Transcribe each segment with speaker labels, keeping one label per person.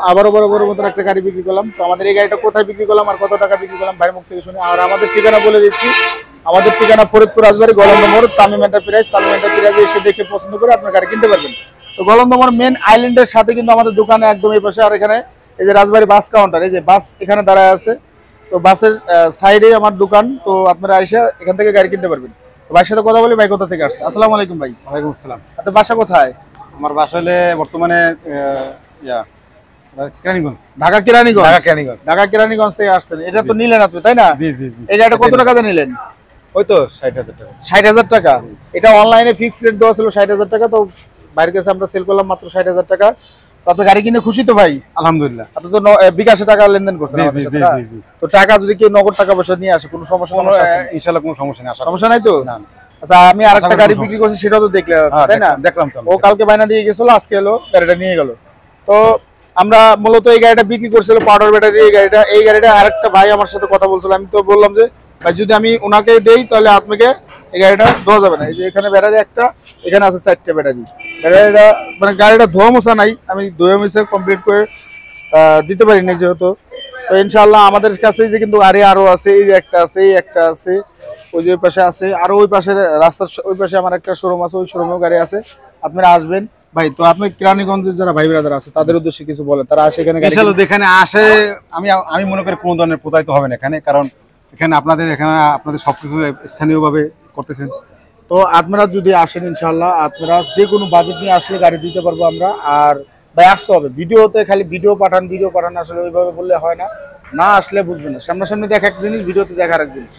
Speaker 1: আবারও বড় মতন একটা গাড়ি বিক্রি করলাম। তো আমাদের এই গাড়িটা কোথায় বিক্রি করলাম আর কত টাকা বিক্রি করলাম ভাইয়ের মুখ থেকে শুনি। আর আমাদের ঠিকানা বলে দিচ্ছি, আমাদের ঠিকানা ফরিদপুর রাজবাড়ী গলন্দ মোড়, তামিম এন্টারপ্রাইজ এসে দেখে পছন্দ করে আপনার গাড়ি কিনতে পারবেন। তো গলন্দ মোড় মেন আইল্যান্ডের সাথে কিন্তু আমাদের দোকানে একদম এই পাশে। আর এখানে এই যে রাজবাড়ী বাস কাউন্টার, এই যে বাস এখানে দাঁড়ায় আছে, তো বাসের সাইডে আমার দোকান। তো আপনারা এসে এখান থেকে গাড়ি কিনতে পারবেন। তো ভাইয়ের সাথে কথা বলি, ভাই কোথা থেকে আসছে? আসসালামু আলাইকুম ভাই।
Speaker 2: ওয়ালাইকুম আসসালাম।
Speaker 1: আপনার বাসা কোথায়?
Speaker 2: আমার বাসা হলে বর্তমানে কেরানীগঞ্জ।
Speaker 1: ঢাকা কেরানীগঞ্জ।
Speaker 2: ঢাকা
Speaker 1: কেরানীগঞ্জ থেকে আসছেন। এটা তো নিলেন আপনি, তাই না?
Speaker 2: জি জি জি।
Speaker 1: এই গাড়িটা কত টাকাতে নিলেন?
Speaker 2: ওই তো 60,000 টাকা।
Speaker 1: 60,000 টাকা। এটা অনলাইনে ফিক্সড রেট দেওয়া ছিল 60,000 টাকা। তো বাইরের কাছে আমরা সেল করলাম মাত্র 60,000 টাকা। তো আপনি গাড়ি কিনে খুশি তো ভাই?
Speaker 2: আলহামদুলিল্লাহ।
Speaker 1: আপনি তো বিকাশে টাকা লেনদেন করছেন আমাদের সাথে। তো টাকা যদি কেউ নগদ টাকা পয়সা নিয়ে আসে, কোনো সমস্যা আছে?
Speaker 2: ইনশাআল্লাহ কোনো সমস্যা নেই।
Speaker 1: সমস্যা নাই তো?
Speaker 2: না।
Speaker 1: আচ্ছা, আমি আরেকটা গাড়ি বিক্রি করছি, সেটাও তো দেখলে, তাই না?
Speaker 2: দেখলাম তো।
Speaker 1: ও কালকে বাইনা দিয়ে গেছিল, আজকে এলো গাড়িটা নিয়ে গেল। তো আমরা মূলত এই গাড়িটা বিক্রি করছিল পাউডার ব্যাটারি। এই গাড়িটা আরেকটা ভাই আমার সাথে কথা বলছিল। আমি তো বললাম যে ভাই যদি আমি ওনাকে দেই তাহলে আপনাকে এই গাড়িটা ধোয়া যাবে না। এই যে এখানে ব্যাটারি একটা, এখানে আছে 4টে ব্যাটারি। ব্যাটারিটা মানে গাড়িটা ধোয়া মোছা নাই, আমি ধোয়া মোছা কমপ্লিট করে দিতে পারি না যেহেতু। তো ইনশাআল্লাহ আমাদের কাছে যে কিন্তু গাড়ি আরো আছে, এই যে একটা আছে, এই একটা আছে, ওই যে পাশে আছে, আর ওই পাশে রাস্তার ওই পাশে আমার একটা শোরুম আছে, ওই শোরুমেও গাড়ি আছে। আপনারা আসবেন ভাই। তো আপনি কেরানীগঞ্জের যারা ভাই ব্রাদার আছে তাদের উদ্দেশ্যে কিছু বলেন, তারা আসে এখানে
Speaker 2: ইনশাআল্লাহ। এখানে আসে আমি মনে করি কোনো ধরনের প্রতারিত হবে না এখানে, কারণ এখানে আপনাদের সবকিছু স্থানীয়ভাবে করতেছেন।
Speaker 1: তো আপনারা যদি আসেন ইনশাআল্লাহ আপনারা যে কোনো বাজেট নিয়ে আসলে গাড়ি দিতে পারবো আমরা। আর ভাই আসতে হবে, ভিডিওতে খালি ভিডিও পাঠান আসলে ওইভাবে বললে হয় না। না আসলে বুঝবেন না, সামনাসামনি দেখা এক জিনিস, ভিডিওতে দেখার এক জিনিস।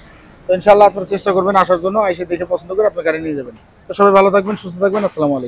Speaker 1: তো ইনশাআল্লাহ আপনারা চেষ্টা করবেন আসার জন্য, এসে দেখে পছন্দ করে আপনার গাড়ি নিয়ে যাবেন। তো সবাই ভালো থাকবেন, সুস্থ থাকবেন। আসসালামু আলাইকুম।